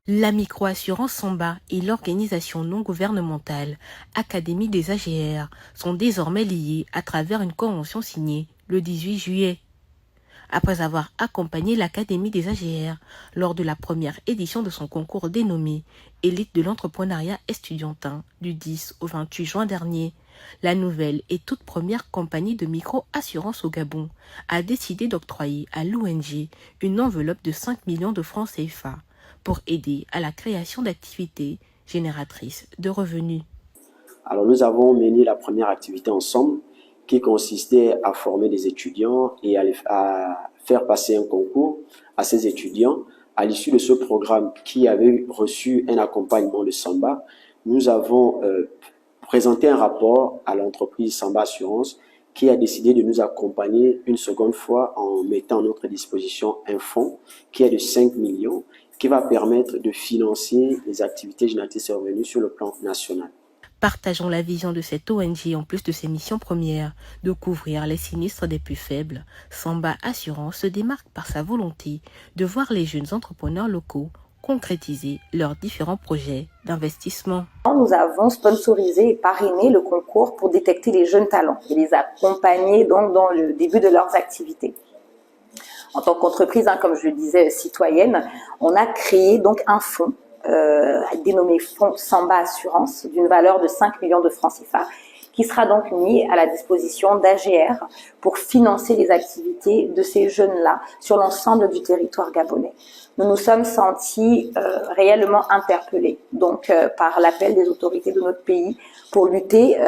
La microassurance Samba et l'organisation non gouvernementale Académie des AGR sont désormais liées à travers une convention signée le 18 juillet. Après avoir accompagné l'Académie des AGR lors de la première édition de son concours dénommé Élite de l'entrepreneuriat estudiantin du 10 au 28 juin dernier, la nouvelle et toute première compagnie de micro-assurance au Gabon a décidé d'octroyer à l'ONG une enveloppe de 5 millions de francs CFA pour aider à la création d'activités génératrices de revenus. Alors nous avons mené la première activité ensemble qui consistait à former des étudiants et à faire passer un concours à ces étudiants. À l'issue de ce programme qui avait reçu un accompagnement de Samba, nous avons présenté un rapport à l'entreprise Samba Assurance qui a décidé de nous accompagner une seconde fois en mettant à notre disposition un fonds qui est de 5 millions qui va permettre de financer les activités génératrices de revenus sur le plan national. Partageons la vision de cette ONG en plus de ses missions premières de couvrir les sinistres des plus faibles. Samba Assurance se démarque par sa volonté de voir les jeunes entrepreneurs locaux concrétiser leurs différents projets d'investissement. Nous avons sponsorisé et parrainé le concours pour détecter les jeunes talents et les accompagner donc dans le début de leurs activités. En tant qu'entreprise, comme je le disais, citoyenne, on a créé donc un fonds dénommé Fonds Samba Assurance d'une valeur de 5 millions de francs CFA qui sera donc mis à la disposition d'AGR pour financer les activités de ces jeunes-là sur l'ensemble du territoire gabonais. Nous nous sommes sentis réellement interpellés donc par l'appel des autorités de notre pays pour lutter,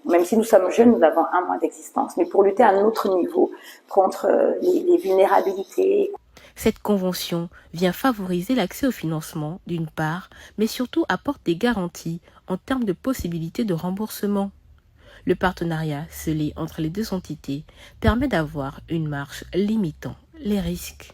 même si nous sommes jeunes, nous avons 1 mois d'existence, mais pour lutter à un autre niveau contre les vulnérabilités. Cette convention vient favoriser l'accès au financement d'une part, mais surtout apporte des garanties en termes de possibilités de remboursement. Le partenariat scellé entre les deux entités permet d'avoir une marge limitant les risques.